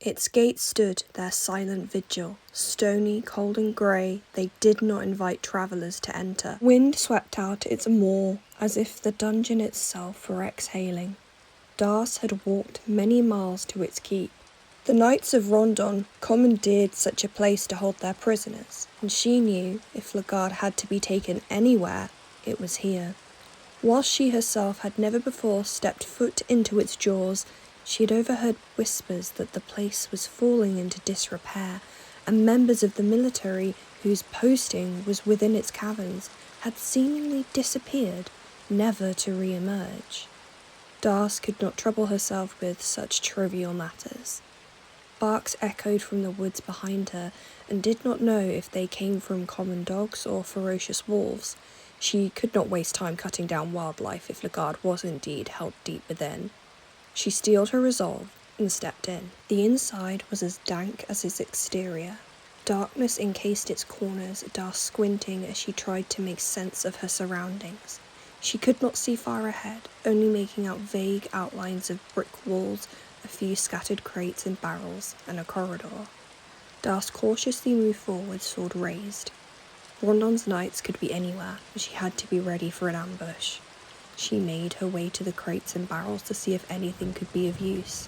Its gates stood their silent vigil, stony, cold and grey. They did not invite travellers to enter. Wind swept out its maw as if the dungeon itself were exhaling. Das had walked many miles to its keep. The knights of Rondon commandeered such a place to hold their prisoners, and she knew if Lagarde had to be taken anywhere, it was here. Whilst she herself had never before stepped foot into its jaws, she had overheard whispers that the place was falling into disrepair, and members of the military whose posting was within its caverns had seemingly disappeared, never to re-emerge. Das could not trouble herself with such trivial matters. Barks echoed from the woods behind her, and did not know if they came from common dogs or ferocious wolves. She could not waste time cutting down wildlife if Lagarde was indeed held deep within. She steeled her resolve and stepped in. The inside was as dank as its exterior. Darkness encased its corners, Das squinting as she tried to make sense of her surroundings. She could not see far ahead, only making out vague outlines of brick walls, a few scattered crates and barrels, and a corridor. Das cautiously moved forward, sword raised. Rondon's knights could be anywhere, but she had to be ready for an ambush. She made her way to the crates and barrels to see if anything could be of use.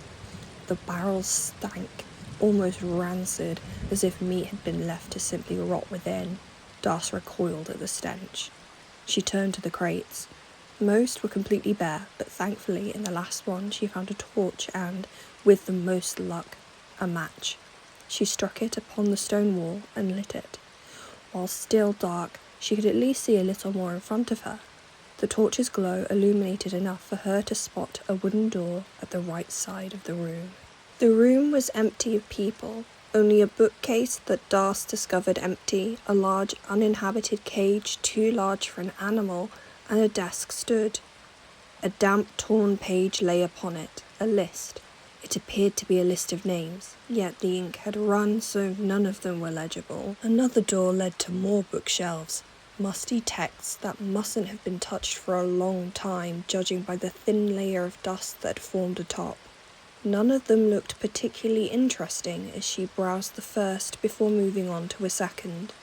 The barrels stank, almost rancid, as if meat had been left to simply rot within. Das recoiled at the stench. She turned to the crates. Most were completely bare, but thankfully in the last one she found a torch and, with the most luck, a match. She struck it upon the stone wall and lit it. While still dark, she could at least see a little more in front of her. The torch's glow illuminated enough for her to spot a wooden door at the right side of the room. The room was empty of people. Only a bookcase that Das discovered empty, a large uninhabited cage too large for an animal, and a desk stood. A damp, torn page lay upon it, a list. It appeared to be a list of names, yet the ink had run so none of them were legible. Another door led to more bookshelves, musty texts that mustn't have been touched for a long time, judging by the thin layer of dust that formed atop. None of them looked particularly interesting as she browsed the first before moving on to a second.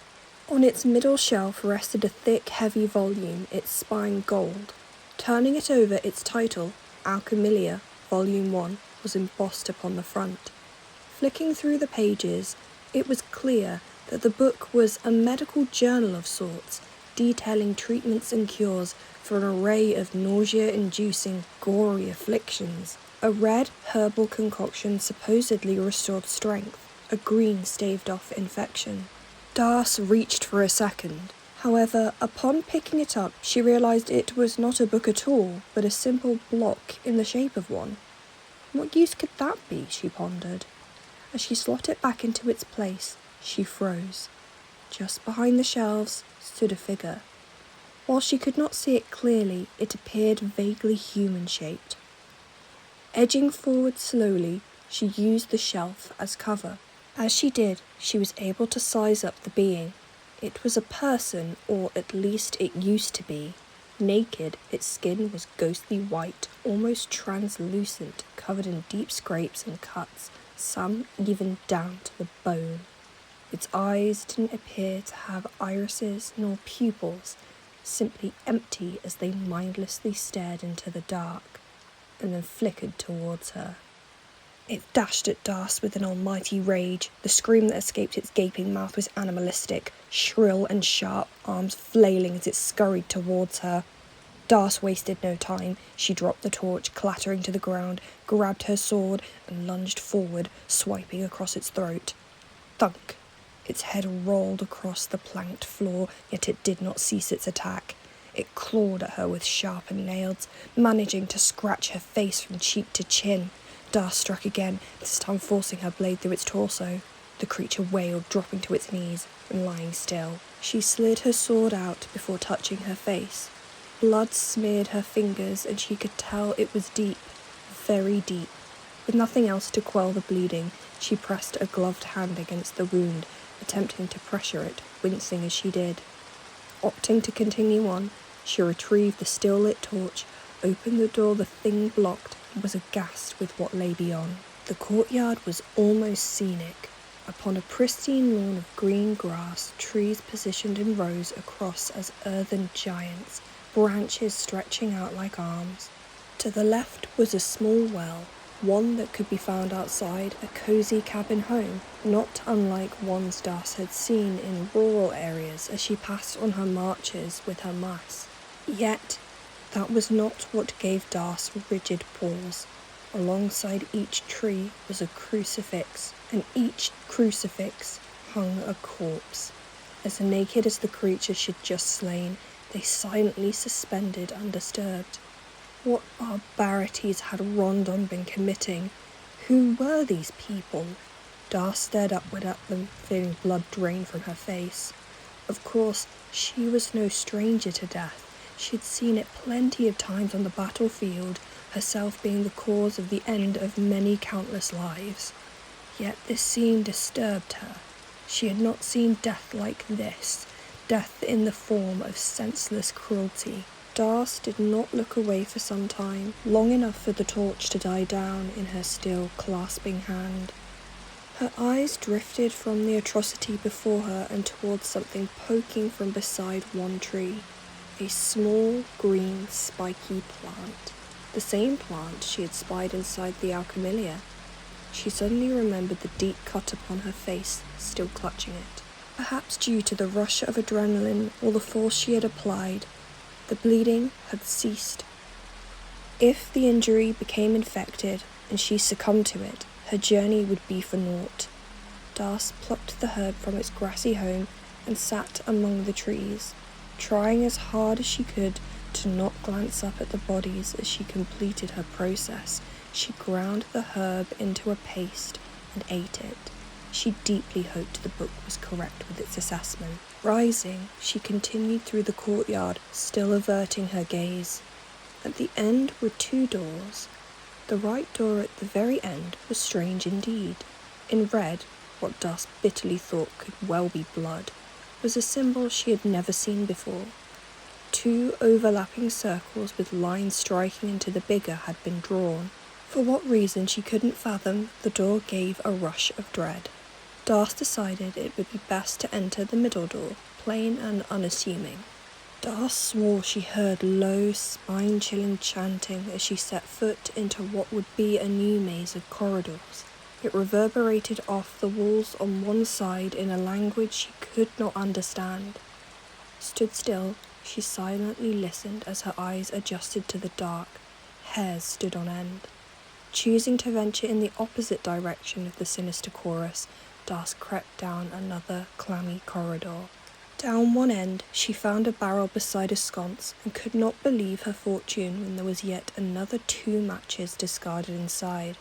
On its middle shelf rested a thick, heavy volume, its spine gold. Turning it over, its title, Alchemilia, Volume 1, was embossed upon the front. Flicking through the pages, it was clear that the book was a medical journal of sorts, detailing treatments and cures for an array of nausea-inducing, gory afflictions. A red herbal concoction supposedly restored strength, a green staved off infection. Das reached for a second. However, upon picking it up, she realised it was not a book at all, but a simple block in the shape of one. What use could that be, she pondered. As she slotted it back into its place, she froze. Just behind the shelves stood a figure. While she could not see it clearly, it appeared vaguely human-shaped. Edging forward slowly, she used the shelf as cover. As she did, she was able to size up the being. It was a person, or at least it used to be. Naked, its skin was ghostly white, almost translucent, covered in deep scrapes and cuts, some even down to the bone. Its eyes didn't appear to have irises nor pupils, simply empty as they mindlessly stared into the dark, and then flickered towards her. It dashed at Das with an almighty rage. The scream that escaped its gaping mouth was animalistic, shrill and sharp, arms flailing as it scurried towards her. Das wasted no time. She dropped the torch, clattering to the ground, grabbed her sword, and lunged forward, swiping across its throat. Thunk! Its head rolled across the planked floor, yet it did not cease its attack. It clawed at her with sharpened nails, managing to scratch her face from cheek to chin. Das struck again, this time forcing her blade through its torso. The creature wailed, dropping to its knees and lying still. She slid her sword out before touching her face. Blood smeared her fingers, and she could tell it was deep, very deep. With nothing else to quell the bleeding, she pressed a gloved hand against the wound, attempting to pressure it, wincing as she did. Opting to continue on, she retrieved the still-lit torch, opened the door the thing blocked, and was aghast with what lay beyond. The courtyard was almost scenic. Upon a pristine lawn of green grass, trees positioned in rows across as earthen giants, branches stretching out like arms. To the left was a small well, one that could be found outside a cosy cabin home, not unlike ones Das had seen in rural areas as she passed on her marches with her mice. Yet, that was not what gave Das rigid pause. Alongside each tree was a crucifix, and each crucifix hung a corpse. As naked as the creature she'd just slain, they silently suspended undisturbed. What barbarities had Rondon been committing? Who were these people? Das stared upward at them, feeling blood drain from her face. Of course, she was no stranger to death. She'd seen it plenty of times on the battlefield, herself being the cause of the end of many countless lives. Yet this scene disturbed her. She had not seen death like this, death in the form of senseless cruelty. Das did not look away for some time, long enough for the torch to die down in her still clasping hand. Her eyes drifted from the atrocity before her and towards something poking from beside one tree. A small, green, spiky plant. The same plant she had spied inside the Alchemilia. She suddenly remembered the deep cut upon her face, still clutching it. Perhaps due to the rush of adrenaline or the force she had applied, the bleeding had ceased. If the injury became infected and she succumbed to it, her journey would be for naught. Das plucked the herb from its grassy home and sat among the trees, trying as hard as she could to not glance up at the bodies as she completed her process. She ground the herb into a paste and ate it. She deeply hoped the book was correct with its assessment. Rising, she continued through the courtyard, still averting her gaze. At the end were two doors. The right door at the very end was strange indeed. In red, what Das bitterly thought could well be blood, was a symbol she had never seen before. Two overlapping circles with lines striking into the bigger had been drawn. For what reason she couldn't fathom, the door gave a rush of dread. Das decided it would be best to enter the middle door, plain and unassuming. Das swore she heard low, spine-chilling chanting as she set foot into what would be a new maze of corridors. It reverberated off the walls on one side in a language she could not understand. Stood still, she silently listened as her eyes adjusted to the dark. Hairs stood on end. Choosing to venture in the opposite direction of the sinister chorus, Das crept down another clammy corridor. Down one end, she found a barrel beside a sconce and could not believe her fortune when there was yet another 2 matches discarded inside.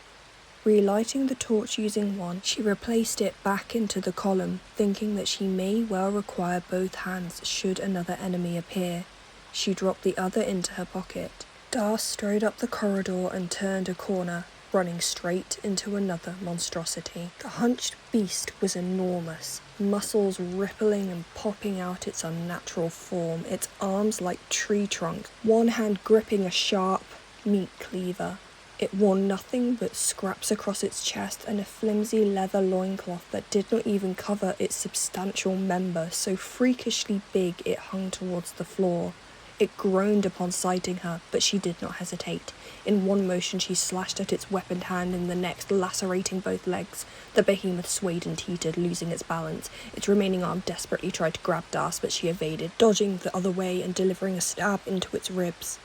Relighting the torch using one, she replaced it back into the column, thinking that she may well require both hands should another enemy appear. She dropped the other into her pocket. Das strode up the corridor and turned a corner, running straight into another monstrosity. The hunched beast was enormous, muscles rippling and popping out its unnatural form, its arms like tree trunks, one hand gripping a sharp meat cleaver. It wore nothing but scraps across its chest and a flimsy leather loincloth that did not even cover its substantial member, so freakishly big it hung towards the floor. It groaned upon sighting her, but she did not hesitate. In one motion she slashed at its weaponed hand, in the next lacerating both legs. The behemoth swayed and teetered, losing its balance. Its remaining arm desperately tried to grab Das, but she evaded, dodging the other way and delivering a stab into its ribs.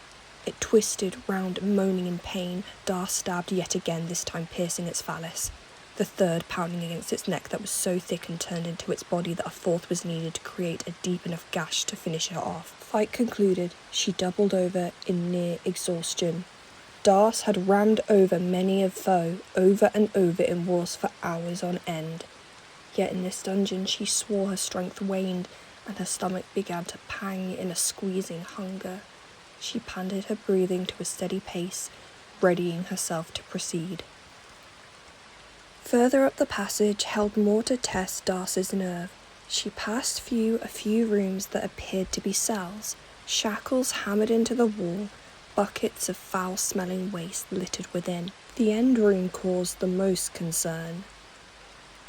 It twisted round, moaning in pain. Das stabbed yet again, this time piercing its phallus. The third pounding against its neck that was so thick and turned into its body that a fourth was needed to create a deep enough gash to finish her off. Fight concluded, she doubled over in near exhaustion. Das had rammed over many a foe, over and over in wars for hours on end. Yet in this dungeon she swore her strength waned, and her stomach began to pang in a squeezing hunger. She panted her breathing to a steady pace, readying herself to proceed. Further up the passage held more to test Das's nerve. She passed a few rooms that appeared to be cells, shackles hammered into the wall, buckets of foul-smelling waste littered within. The end room caused the most concern.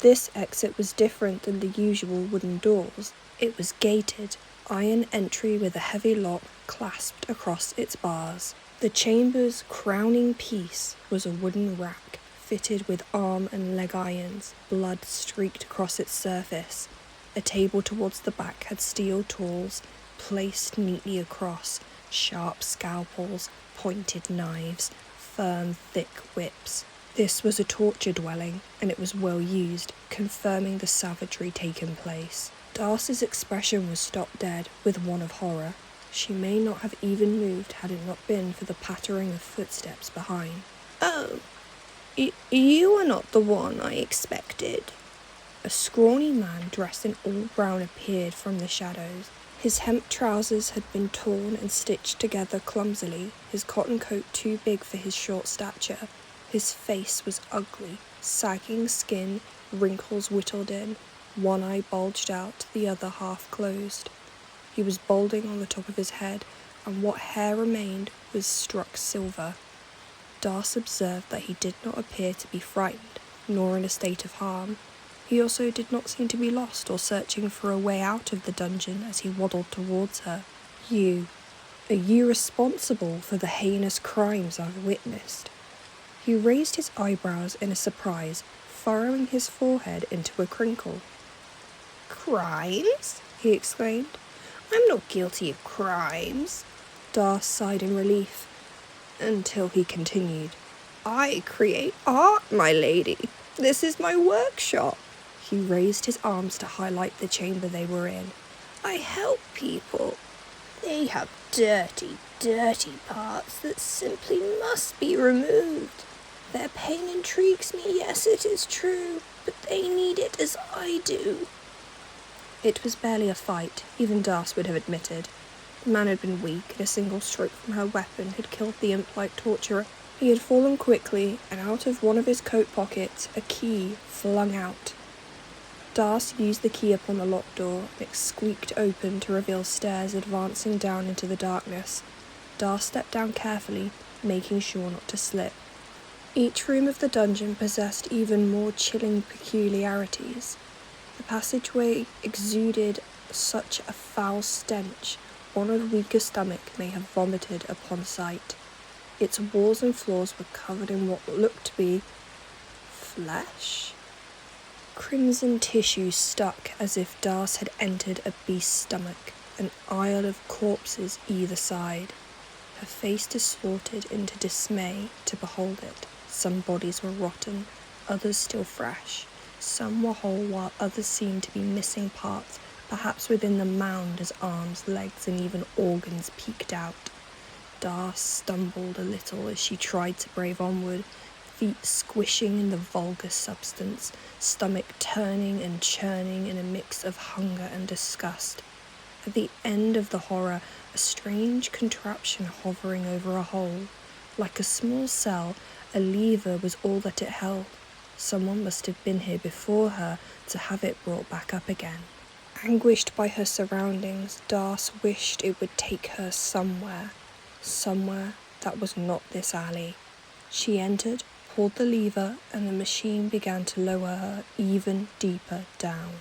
This exit was different than the usual wooden doors. It was gated, iron entry with a heavy lock clasped across its bars. The chamber's crowning piece was a wooden rack fitted with arm and leg irons, blood streaked across its surface. A table towards the back had steel tools placed neatly across, sharp scalpels, pointed knives, firm, thick whips. This was a torture dwelling, and it was well used, confirming the savagery taking place. Darcy's expression was stopped dead with one of horror. She may not have even moved had it not been for the pattering of footsteps behind. "Oh, you are not the one I expected." A scrawny man dressed in all brown appeared from the shadows. His hemp trousers had been torn and stitched together clumsily, his cotton coat too big for his short stature. His face was ugly, sagging skin, wrinkles whittled in, one eye bulged out, the other half closed. He was balding on the top of his head, and what hair remained was struck silver. Darcy observed that he did not appear to be frightened, nor in a state of harm. He also did not seem to be lost or searching for a way out of the dungeon as he waddled towards her. Are you responsible for the heinous crimes I've witnessed?" He raised his eyebrows in a surprise, furrowing his forehead into a crinkle. "Crimes?" he exclaimed. "I'm not guilty of crimes." Darcy sighed in relief, until he continued. "I create art, my lady. This is my workshop." He raised his arms to highlight the chamber they were in. "I help people. They have dirty, dirty parts that simply must be removed. Their pain intrigues me, yes, it is true, but they need it as I do." It was barely a fight, even Darcy would have admitted. The man had been weak, and a single stroke from her weapon had killed the imp-like torturer. He had fallen quickly, and out of one of his coat pockets, a key flung out. Darcy used the key upon the locked door, and it squeaked open to reveal stairs advancing down into the darkness. Darcy stepped down carefully, making sure not to slip. Each room of the dungeon possessed even more chilling peculiarities. The passageway exuded such a foul stench, one of weaker stomach may have vomited upon sight. Its walls and floors were covered in what looked to be flesh. Crimson tissue stuck as if Darcy had entered a beast's stomach, an aisle of corpses either side. Her face distorted into dismay to behold it. Some bodies were rotten, others still fresh. Some were whole while others seemed to be missing parts, perhaps within the mound as arms, legs and even organs peeked out. Darcy stumbled a little as she tried to brave onward, feet squishing in the vulgar substance, stomach turning and churning in a mix of hunger and disgust. At the end of the horror, a strange contraption hovering over a hole. Like a small cell, a lever was all that it held. Someone must have been here before her to have it brought back up again. Anguished by her surroundings, Darcy wished it would take her somewhere that was not this alley. She entered, pulled the lever, and the machine began to lower her even deeper down.